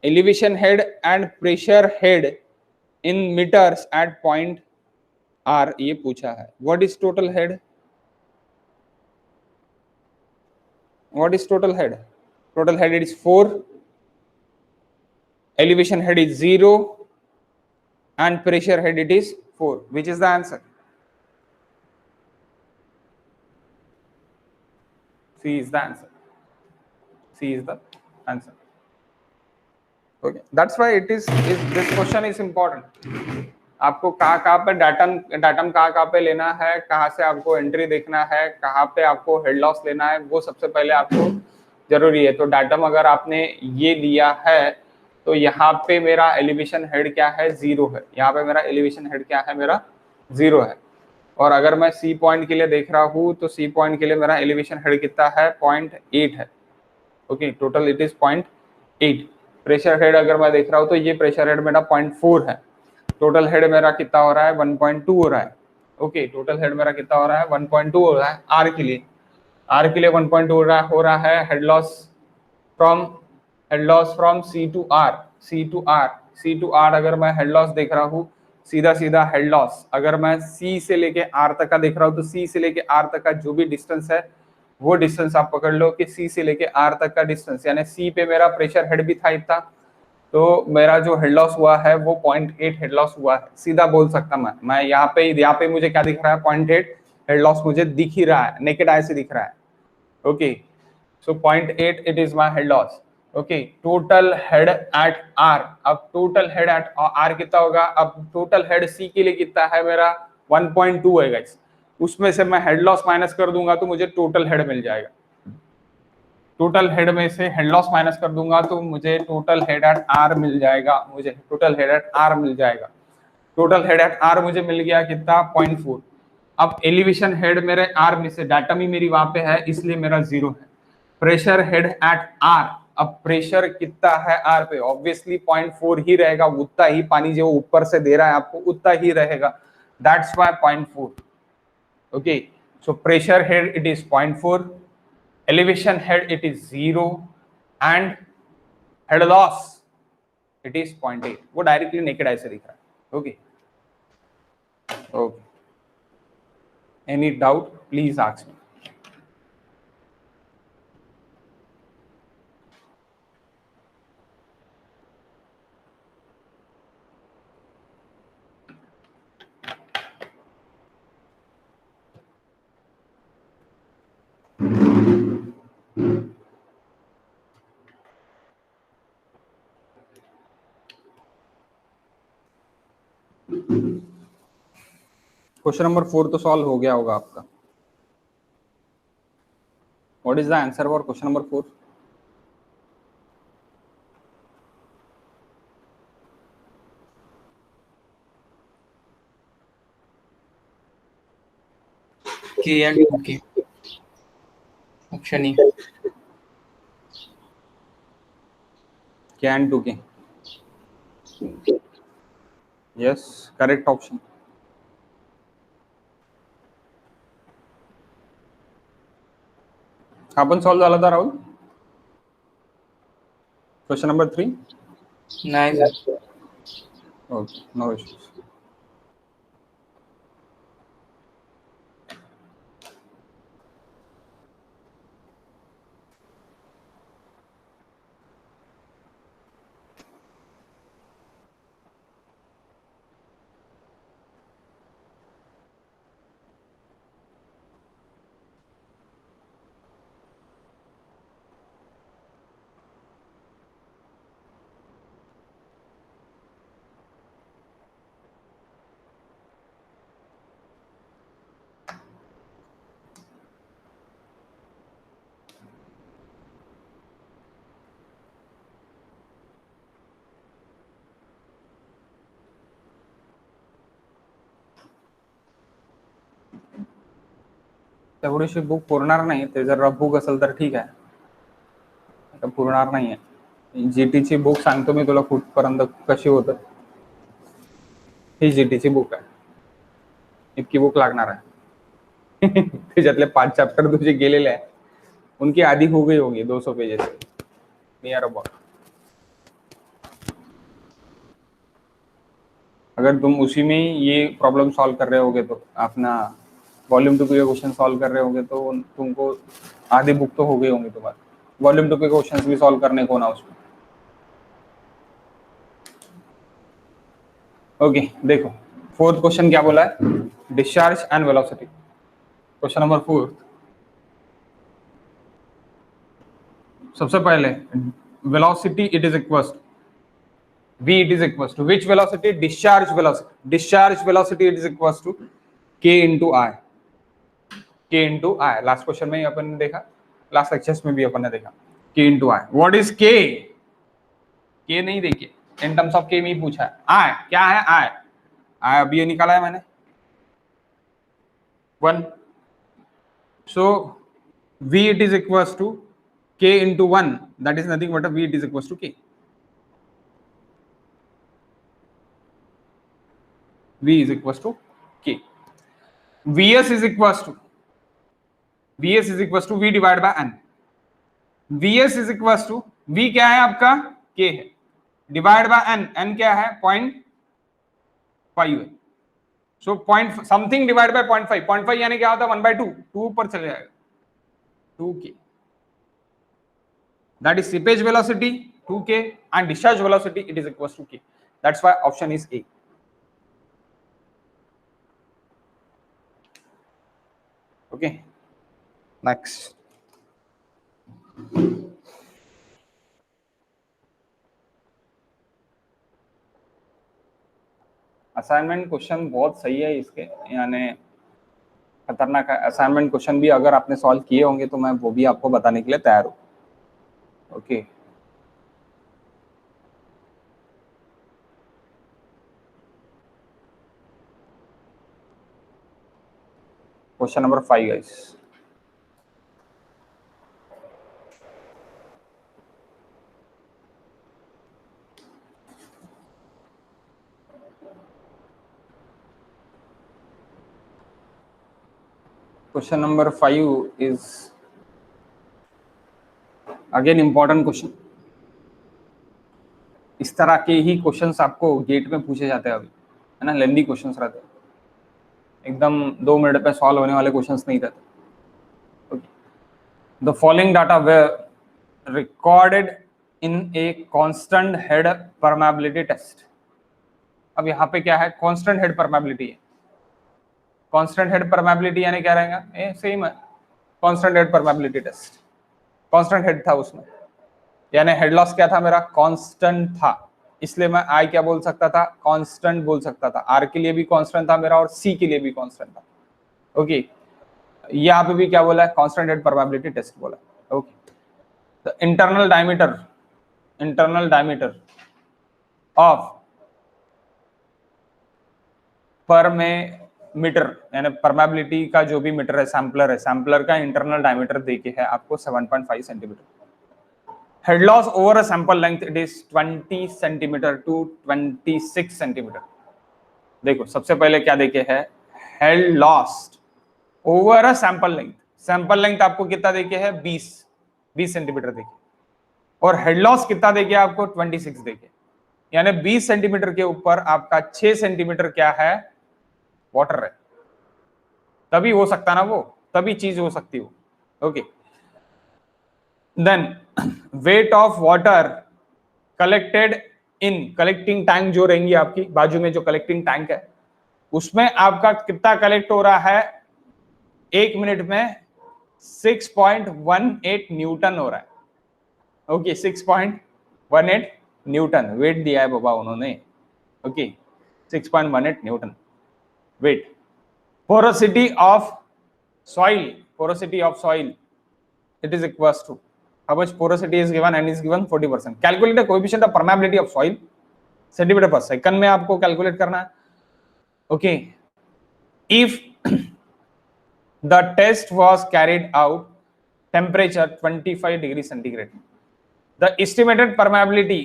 elevation head and pressure head in meters at point R, ये पूछा है. What is total head? What is total head? Total head is 4, elevation head is 0, and pressure head it is 4. Which is the answer? C is the answer. C is the answer. Okay, that's why this question is important. आपको कहाँ पे datum कहाँ पे लेना है, कहाँ से आपको एंट्री देखना है, कहाँ पे आपको हेड लॉस लेना है, वो सबसे पहले आपको जरूरी है. तो डाटम अगर आपने ये दिया है तो यहाँ पे मेरा एलिवेशन हेड क्या है? 0 है. यहाँ पे मेरा एलिवेशन हेड क्या है? मेरा 0 है. और अगर मैं सी पॉइंट के लिए देख रहा हूँ तो सी पॉइंट के लिए मेरा एलिवेशन हेड कितना है 0.8 है। Okay, total it is 0.8। Pressure head अगर मैं देख रहा हूँ तो ये प्रेशर हेड मेरा 0.4 है। टोटल हेड मेरा कितना हो रहा है 1.2 हो रहा है। ओके, टोटल हेड मेरा कितना हो रहा है 1.2 हो रहा है आर के लिए। आर के लिए 1.2 हो रहा है head loss from C to R. C to R अगर मैं हेड लॉस देख रहा हूँ, सीधा सीधा हेड लॉस अगर मैं सी से लेके आर तक का देख रहा हूँ तो सी से लेके आर तक का जो भी डिस्टेंस है वो डिस्टेंस आप पकड़ लो कि सी से लेके आर तक का डिस्टेंस, यानी सी पे मेरा प्रेशर हेड भी था इतना, तो मेरा जो हेड लॉस हुआ है वो 0.8 हेड लॉस हुआ है। सीधा बोल सकता मैं यहाँ पे मुझे क्या दिख रहा है 0.8 हेड लॉस मुझे दिख ही रहा है, नेकेड आई से दिख रहा है। Okay, so 0.8 it is my head loss. Okay, total head at R, अब टोटल हेड एट आर कितना होगा, अब टोटल हेड सी के लिए कितना है मेरा 1.2 है गाइस, उसमें से मैं हेड लॉस माइनस कर दूंगा तो मुझे टोटल हेड मिल जाएगा। टोटल हेड में से हेड लॉस माइनस कर दूंगा तो मुझे टोटल हेड एट आर मिल जाएगा, मुझे टोटल हेड एट आर मिल जाएगा। टोटल हेड एट आर मुझे मिल गया कितना 0.4। अब एलिवेशन हेड मेरे आर में से डाटा भी मेरी वहां पे है इसलिए मेरा 0 है। प्रेशर हेड एट आर, अब प्रेशर कितना है आर पे, ऑब्वियसली 0.4 ही रहेगा, उतना ही पानी जो ऊपर से दे रहा है आपको उतना ही रहेगा, that's why 0.4। Okay, so pressure head it is 0.4, elevation head it is 0 and head loss it is 0.8। वो डायरेक्टली नेकेड आई से दिख रहा है। Okay okay, any doubt please ask me. Question number 4 तो सॉल्व हो गया होगा आपका। What is the answer for question number 4? K and K option E. Can two K, yes correct option. आपण सॉल्व झाला था राहुल क्वेश्चन नंबर 3? नाही sir. Okay, no issues. तेवढीशी बुक पुरणार नाही, ते जर रफ बुक असेल तर ठीक आहे, आता पुरणार नाहीये। जीटीची बुक सांगतो मी तुला कुठपर्यंत कशी होतं। ही जीटीची बुक आहे, इतकी बुक लागणार आहे। त्याच्यातले 5 चैप्टर तुझे गेलेले आहे, उनकी आधी हो गई होगी 200 पेजेस नियर अबाउट। अगर तुम उसी में ये प्रॉब्लम सॉल्व कर रहे होगे तो अपना वॉल्यूम 2 के क्वेश्चन सॉल्व कर रहे होगे तो तुमको आधी बुक तो हो गई होंगी तुम्हारे, वॉल्यूम 2 के क्वेश्चन भी सॉल्व करने को ना उसमें। ओके देखो, फोर्थ क्वेश्चन क्या बोला है, discharge and velocity. Question number 4, सबसे पहले velocity it is equals v it is equals to which velocity, discharge velocity। discharge velocity it is equals to k into i, k into i। Last question में अपन ने देखा, last lectures में भी अपन ने देखा k into i। What is k? k नहीं देखिए, इन terms of k में ही पूछा है। i क्या है, i अभी ये निकाला है मैंने, 1. So V it is equals to K into 1, that is nothing but a V it is equals to K. V is equals to K. Vs is equals to V divided by N. Vs is equals to V क्या है आपका K है divide by N. N क्या है 0.5 है. So point something divide by 0.5. 0.5 यानी क्या होता है 1/2. 2 ऊपर चले जाएगा 2K. That is seepage velocity 2K and discharge velocity it is equals to K. That's why option is A. Okay, next. Assignment question बहुत सही है इसके, यानी खतरनाक है. असाइनमेंट क्वेश्चन भी अगर आपने सॉल्व किए होंगे तो मैं वो भी आपको बताने के लिए तैयार हूँ. Okay, question number 5 guys. Question number 5 is again important question. इस तरह के ही क्वेश्चंस आपको गेट में पूछे जाते हैं अभी, है ना. लेंदी क्वेश्चंस रहते हैं, एकदम 2 मिनट पे सॉल्व होने वाले क्वेश्चंस नहीं रहते. The following data were recorded in a constant head permeability test. अब यहाँ पे क्या है, कांस्टेंट हेड परमेबिलिटी है. कांस्टेंट हेड परमेबिलिटी यानी क्या रहेगा, ए सेम है constant head permeability test. Constant head था उसमें, यानी हेड लॉस क्या था मेरा, कांस्टेंट था, इसलिए मैं आई क्या बोल सकता था, कांस्टेंट बोल सकता था. आर के लिए भी कांस्टेंट था मेरा और सी के लिए भी कांस्टेंट था. ओके, यहाँ पे भी क्या बोला है, कांस्टेंट हेड परमेबिलिटी टेस्ट बोला. Okay, the internal diameter of पर में मीटर, यानी परमेबिलिटी का जो भी मीटर है, सैम्पलर का इंटरनल डायमीटर देके है आपको 7.5 centimeter. Head loss over a sample length it is 20 centimeter to 26 centimeter. देखो सबसे पहले क्या देखे है, head loss over a sample length. Sample length आपको कितना देखे है, 20 सेंटीमीटर देखे, और हेड लॉस कितना देखे आपको 26 देखे, यानी 20 सेंटीमीटर के ऊपर आपका 6 सेंटीमीटर क्या है, वाटर है. तभी हो सकता ना वो, तभी चीज हो सकती हो. Okay, then weight of water collected in collecting tank जो रहेंगी आपकी बाजू में, जो कलेक्टिंग टैंक है उसमें आपका कितना कलेक्ट हो रहा है, 1 मिनट में 6.18 न्यूटन हो रहा है. ओके, 6.18 न्यूटन वेट दिया है बाबा उन्होंने. Okay, 6.18 Newton weight. Porosity of soil it is equals to how much porosity is given, and is given 40%. Calculate the coefficient of permeability of soil centimeter per second में आपको calculate करना है. Okay, if the test was carried out temperature 25 degree centigrade, the estimated permeability,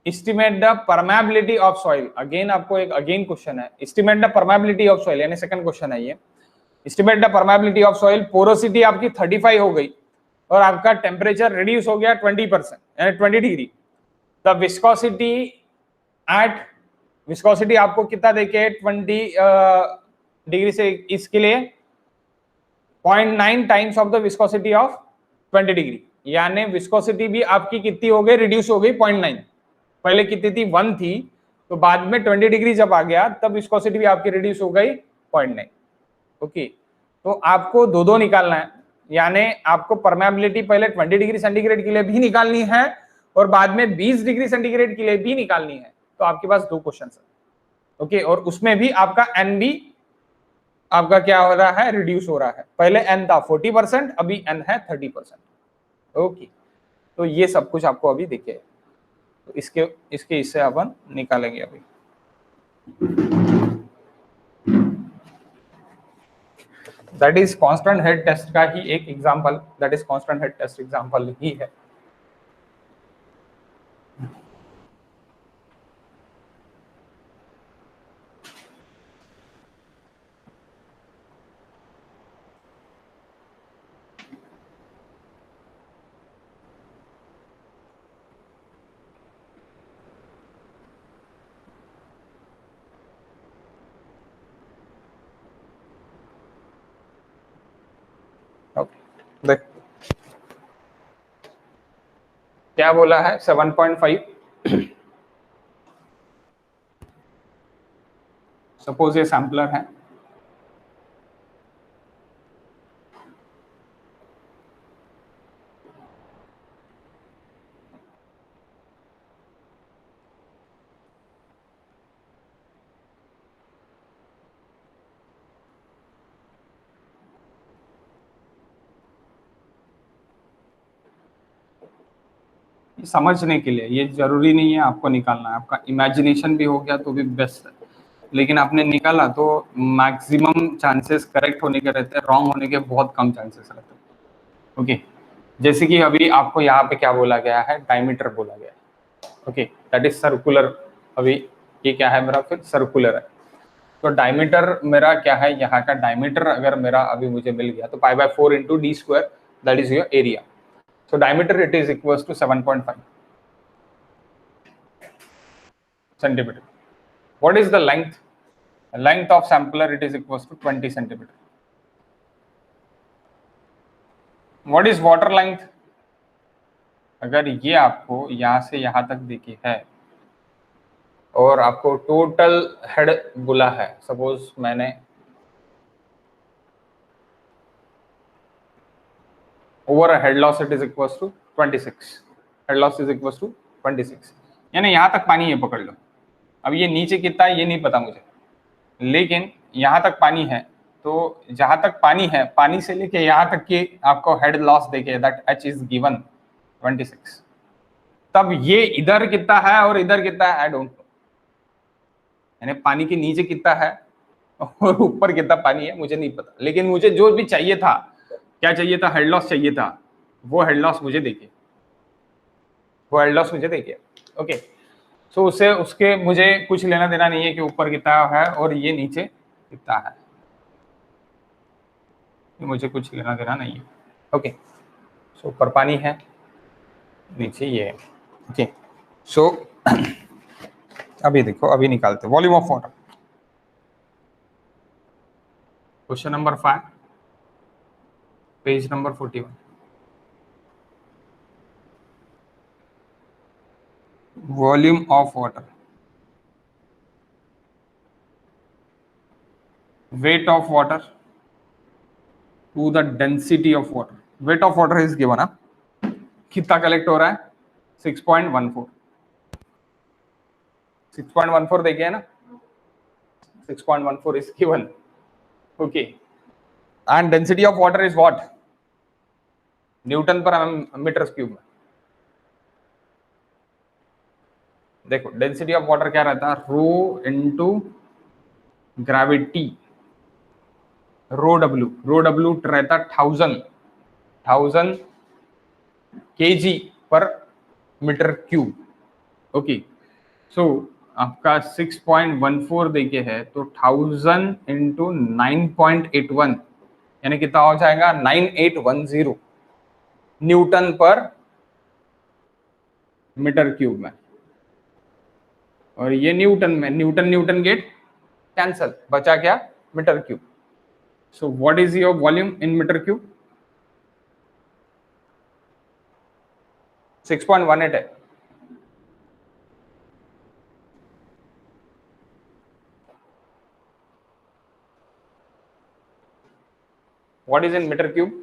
estimate the permeability of soil. Again आपको एक question है, estimate the permeability of soil, यानी second question है ये. estimate the permeability of soil, porosity आपकी 35 हो गई और आपका टेम्परेचर रिड्यूस हो गया 20%, यानी 20 डिग्री. द विस्कोसिटी आपको कितना देके 20 डिग्री से, इसके लिए 0.9 times of the viscosity of 20 degree, यानी विस्कोसिटी भी आपकी कितनी हो गई, रिड्यूस हो गई 0.9. पहले कितनी थी, 1 थी, तो बाद में 20 डिग्री जब आ गया तब विस्कोसिटी भी आपकी रिड्यूस हो गई 0.9. ओके, तो आपको दो निकालना है, यानी आपको परमेबिलिटी पहले 20 डिग्री सेंटीग्रेड के लिए भी निकालनी है और बाद में 20 डिग्री सेंटीग्रेड के लिए भी निकालनी है. तो आपके पास 2 क्वेश्चन है. ओके, और उसमें भी आपका एन भी आपका क्या हो रहा है, रिड्यूस हो रहा है. पहले एन था 40%, अभी एन है 30%. ओके, तो ये सब कुछ आपको अभी दिखे, तो इसके इससे अपन निकालेंगे अभी. That is constant head test का ही एक example, that is constant head test example ही है। ओके देख क्या बोला है 7.5। सपोज ये सैम्पलर है, समझने के लिए, ये जरूरी नहीं है आपको निकालना है, आपका इमेजिनेशन भी हो गया तो भी बेस्ट है, लेकिन आपने निकाला तो मैक्सिमम चांसेस करेक्ट होने के रहते हैं, रॉन्ग होने के बहुत कम चांसेस रहते हैं। ओके, जैसे कि अभी आपको यहाँ पे क्या बोला गया है, डायमीटर बोला गया है। Okay, that is circular. अभी ये क्या है मेरा, फिर सर्कुलर है, तो डायमीटर मेरा क्या है, यहाँ का डायमीटर अगर मेरा अभी मुझे मिल गया तो π/4 into D square, that is your area. So diameter it is equals to 7.5 centimeter. What is the length? Length of sampler it is equals to 20 centimeter. What is water length? अगर ये आपको यहाँ से यहाँ तक देखी है और आपको टोटल हेड बोला है, सपोज मैंने over head loss it is equals to 26, head loss is equals to 26, यानी यहाँ तक पानी है, पकड़ लो। अब ये नीचे कितना है ये नहीं पता मुझे, लेकिन यहाँ तक पानी है, तो जहां तक पानी है, पानी से लेके यहाँ तक की आपको हेड लॉस देखे, दैट एच इज गिवन 26। तब ये इधर कितना है और इधर कितना है, आई डोंट नो, यानी पानी के नीचे कितना है और ऊपर कितना पानी है मुझे नहीं पता, लेकिन मुझे जो भी चाहिए था, क्या चाहिए था, हेड लॉस चाहिए था, वो हेड लॉस मुझे देखिए, वो हेड लॉस मुझे देखिए। ओके, सो उससे उसके मुझे कुछ लेना देना नहीं है कि ऊपर कितना है और ये नीचे कितना है, मुझे कुछ लेना देना नहीं है। ओके, सो ऊपर पानी है, नीचे ये है। ओके, सो अभी देखो, अभी निकालते volume of water. Question number 5, page number 41। Volume of water, weight of water to the density of water. Weight of water is given up, कितना कलेक्ट हो रहा है, 6.14, 6.14 देखिए है ना, 6.14 is given. Okay, and density of water is what, Newton पर metre cube में। देखो डेंसिटी ऑफ वाटर क्या रहता है, रो इनटू ग्रेविटी, रो डब्ल्यू रहता 1000 kg पर मीटर क्यूब। ओके, सो आपका 6.14 देके है, तो 1000 इंटू 9.81, यानी कितना हो जाएगा, 9810 न्यूटन पर मीटर क्यूब में। और ये न्यूटन में, न्यूटन न्यूटन गेट कैंसल, बचा क्या, meter cube. So what is your volume in meter cube, 6.18 है। What is in meter cube,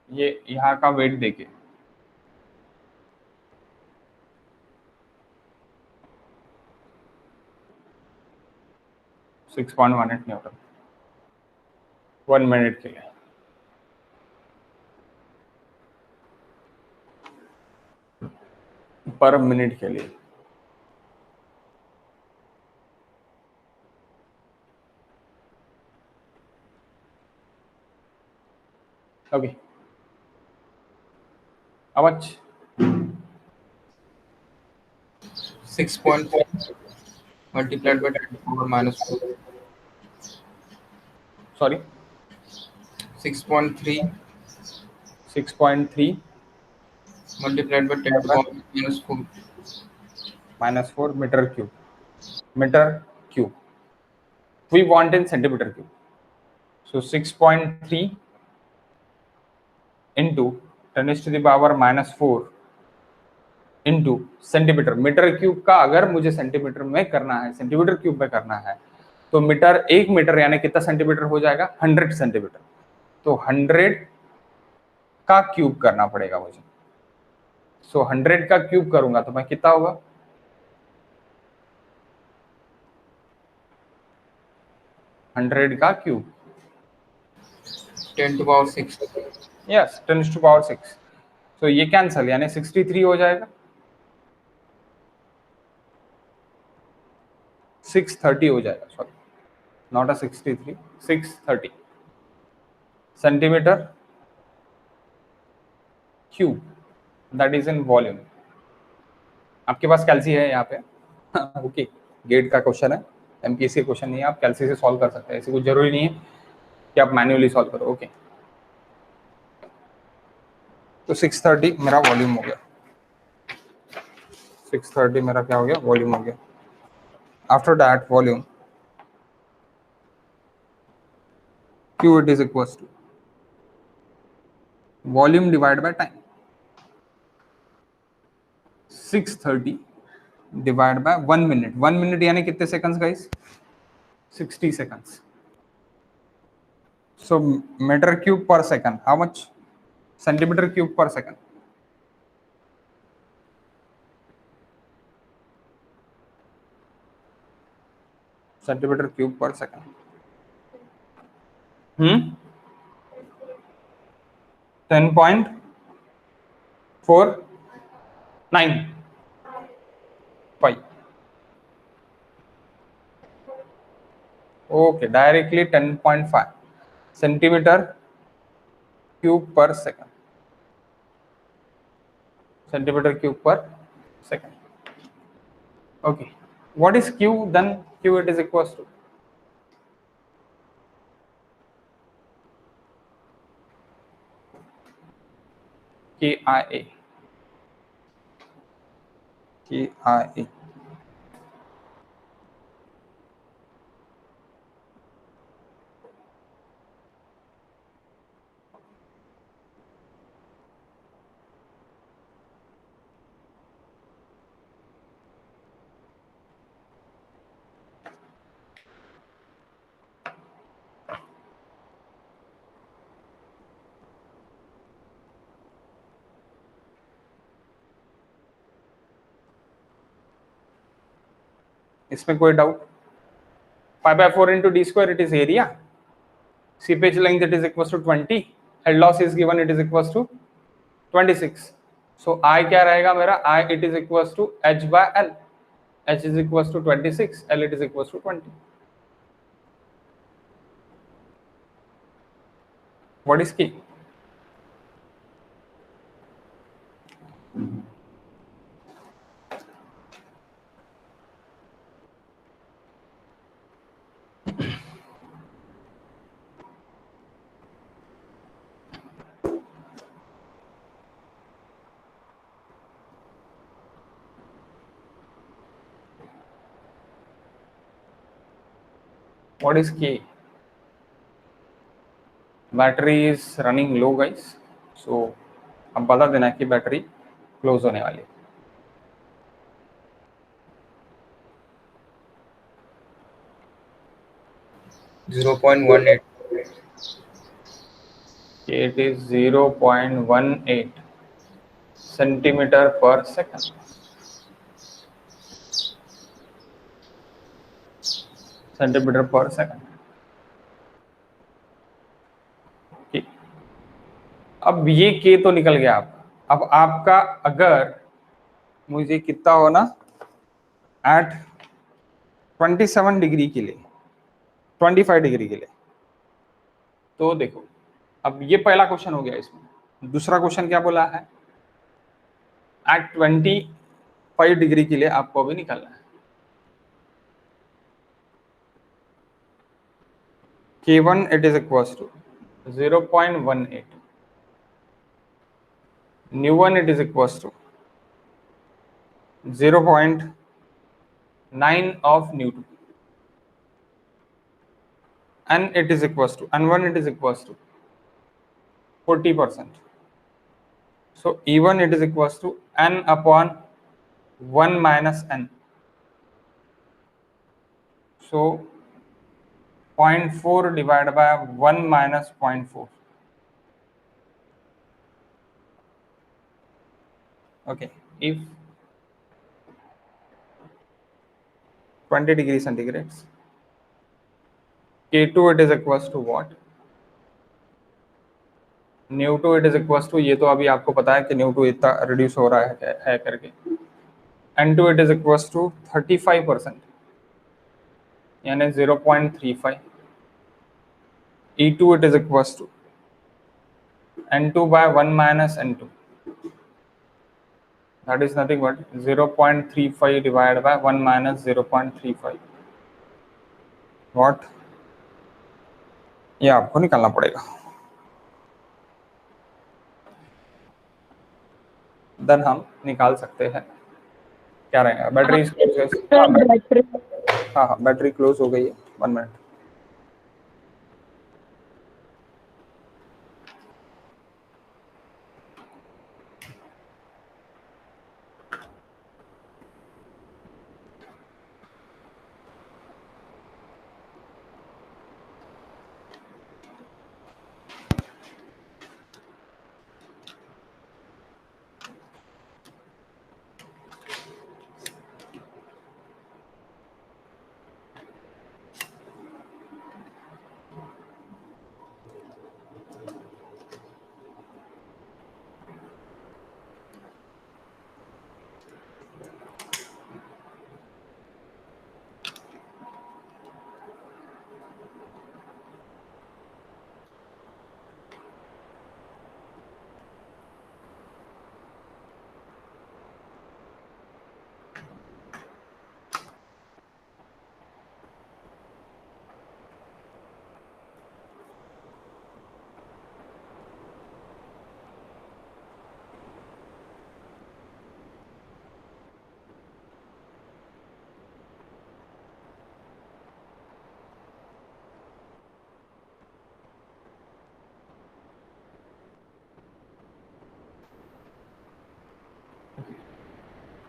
ये यहाँ का वेट देखिए, 6.18 न्यूटन 1 मिनट के लिए। पर मिनट के लिए। Okay, how much? 6.3 multiplied by 10 to the power minus 4. Sorry, 6.3 6.3 multiplied by 10 to the power minus 4. -4 meter cube. Meter cube we want in centimeter cube. So 6.3 into 10 to the power -4 into centimeter. Meter cube का अगर मुझे centimetre में करना है, centimetre cube में करना है, तो मीटर, 1 मीटर यानी कितना सेंटीमीटर हो जाएगा? 100 सेंटीमीटर। तो 100 का क्यूब करना पड़ेगा मुझे। सो 100 का क्यूब करूंगा तो मैं कितना होगा? 100 का cube 10 to the power 6. Yes 10 to power 6। तो ये कैंसल यानी 63 हो जाएगा। 630 हो जाएगा, sorry, not a 63, 630 centimetre cube, that is in volume. आपके पास कैल्सी है यहाँ पे? ओके, गेट का क्वेश्चन है, एमपीएससी क्वेश्चन नहीं है, आप कैल्सी से सॉल्व कर सकते हैं, ऐसी कुछ जरूरी नहीं है कि आप मैन्युअली सॉल्व करो। ओके, तो 630 मेरा वॉल्यूम हो गया। 630 मेरा क्या हो गया? वॉल्यूम हो गया। After that volume Q it is equals to volume divide by time. 630 divide by 1 minute. 1 minute यानी कितने सेकंड्स गाइस? 60 सेकंड्स। सो मीटर क्यूब पर second, how much? Centimetre cube पर सेकंड। सेंटीमीटर क्यूब पर second. 10.49 okay, directly 10.5 centimetre cube पर second. Centimetre cube पर second. Okay, what is Q then? Q it is equals to KIA। KIA इसमें कोई doubt? 5/4 into d square, it is area. Seepage length, it is equals to 20. Head loss is given, it is equals to 26. So I क्या रहेगा मेरा? I it is equals to h by l. H is equals to 26, L it is equals to 20. What is key? What is key? Battery is running low guys, so अब बता देना कि battery close होने वाली है। It is 0.18 centimetre पर second. Centimetre पर second. अब ये के तो निकल गया। अब आपका अगर मुझे कितना होना एट 27 डिग्री के लिए, 25 डिग्री के लिए। तो देखो अब ये पहला क्वेश्चन हो गया इसमें। दूसरा क्वेश्चन क्या बोला है, एट 25 डिग्री के लिए आपको अभी निकालना है। K1 it is equals to 0.18, nu1 it is equals to 0.9 of nu2, n it is equals to n1 it is equals to 40%. So E1 it is equals to n upon 1 minus n. So 0.4 divided by 1 minus 0.4. Okay, if 20 degree centigrades, K2 it is equals to what? न्यू2 it is equals to, ये तो अभी आपको पता है कि न्यू2 इतना reduce हो रहा है करके, n2 it is equals to 35%, यानी 0.35, E2 it is equals to n2 by 1 minus n2, that is nothing but 0.35 divided by 1 minus 0.35. What? ये आपको निकालना पड़ेगा। देन हम निकाल सकते हैं, क्या रहेगा, बैटरी हाँ हाँ बैटरी क्लोज हो गई है, 1 मिनट।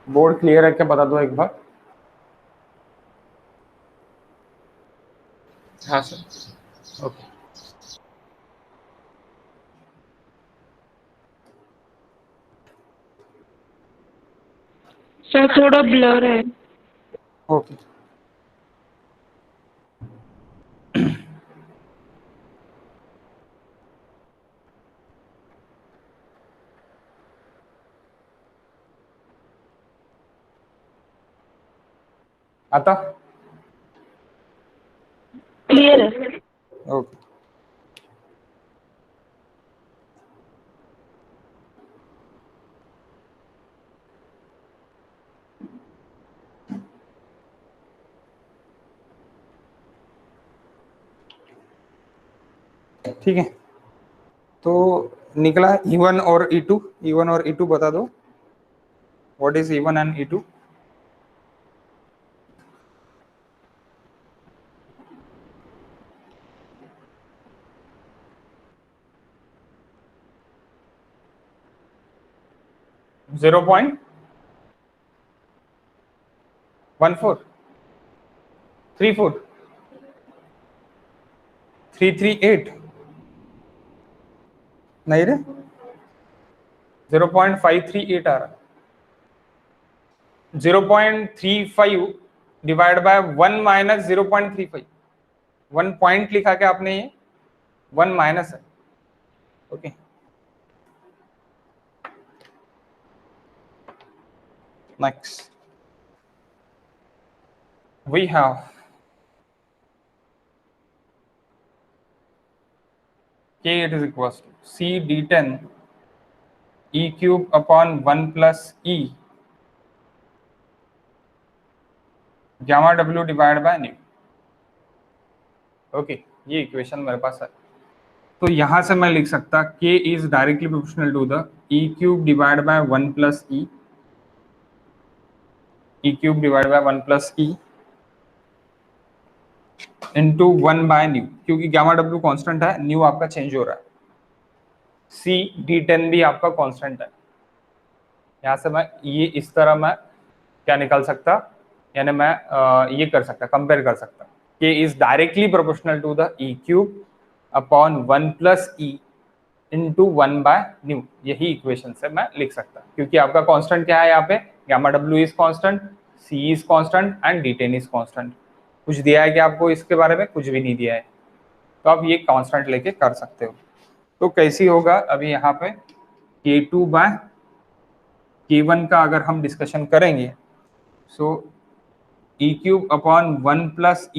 बोर्ड क्लियर है क्या, बता दो एक बार। हाँ सर। ओके सर थोड़ा ब्लर है। ओके आता, क्लियर है। ओके ठीक है। तो निकला E1 और E2, E1 और E2 बता दो, what is E1 and E2। Zero point 14, 34, 338, नहीं रे 0.538 आ रहा, 0.35 डिवाइड बाय 1 माइनस 0.35, 1 पॉइंट लिखा के आपने, ये 1 माइनस है। Okay Next, we have K, it is equals to C d10 E cube upon 1 plus E gamma W divided by nu. Okay, ये equation मेरे पास है। तो यहां से मैं लिख सकता K is directly proportional to the E cube divide by 1 plus E cube divide by 1 plus E into 1 by nu, क्योंकि गामा डब्ल्यू कांस्टेंट है, न्यू आपका चेंज हो रहा है। C d10 भी आपका कांस्टेंट है। यहां से मैं ये इस तरह मैं क्या निकाल सकता, यानी मैं ये कर सकता, कंपेयर कर सकता K is directly proportional to the E cube upon 1 plus E into 1 by nu. यही इक्वेशन से मैं लिख सकता, क्योंकि आपका कांस्टेंट क्या है यहाँ पे, gamma W is constant, C is constant and d10 is constant. कुछ दिया है क्या आपको इसके बारे में? कुछ भी नहीं दिया है, तो आप ये कांस्टेंट लेके कर सकते हो। तो कैसी होगा अभी यहाँ पे k2 बाय k1 का अगर हम डिस्कशन करेंगे, सो e cube upon 1 plus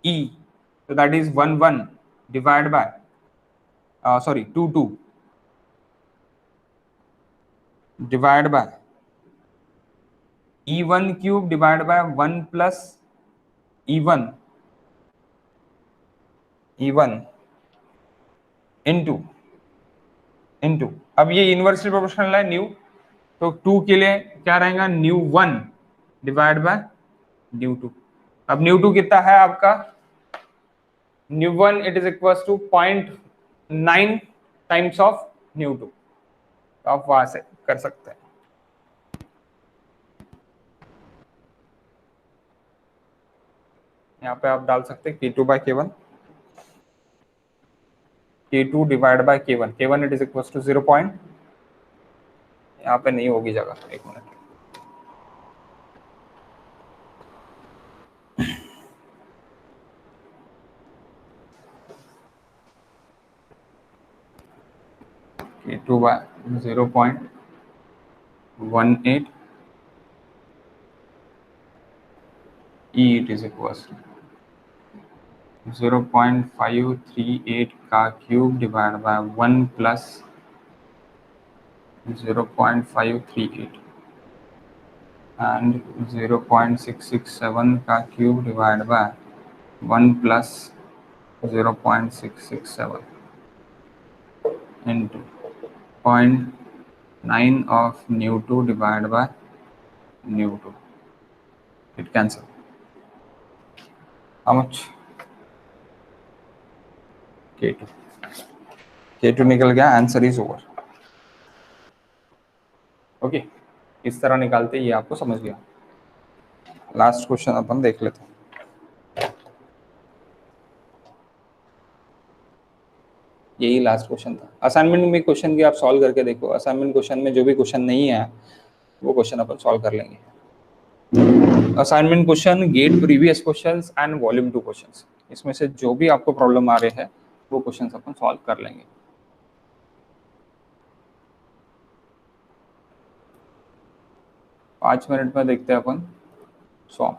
e, so that is 1 divided by 2 divided by e1 cube divided by 1 plus e1 into अब ये इनवर्सली प्रोपोर्शनल है न्यू, तो 2 के लिए क्या रहेगा, न्यू 1 डिवाइड बाय न्यू 2। अब न्यू 2 कितना है आपका, nu 1 it is equals to 0.9 times of nu 2, तो आप वहां से कर सकते हैं। यहाँ पे आप डाल सकते हैं k2 by k1, k2 divide by k1, k1 it is equals to 0 point, यहाँ पे नहीं होगी जगह, एक minute, k2 by 0.18 E it is equals to 0.538 का cube divide by 1 plus 0.538 and 0.667 का cube divide by 1 plus 0.667 into 0.9 of nu 2 divided by nu 2. It cancel. How much? K2. K2 निकल गया, आंसर इज ओवर। ओके, इस तरह निकालते, ये आपको समझ गया। लास्ट क्वेश्चन अपन देख लेते हैं। यही लास्ट क्वेश्चन था। असाइनमेंट में क्वेश्चन की आप सॉल्व करके देखो, असाइनमेंट क्वेश्चन में जो भी क्वेश्चन नहीं है वो क्वेश्चन अपन सॉल्व कर लेंगे। Assignment question, GATE previous questions and volume 2 questions, इसमें से जो भी आपको प्रॉब्लम आ रहे हैं वो क्वेश्चंस अपन सॉल्व कर लेंगे। 5 मिनट में देखते हैं अपन सॉल्व।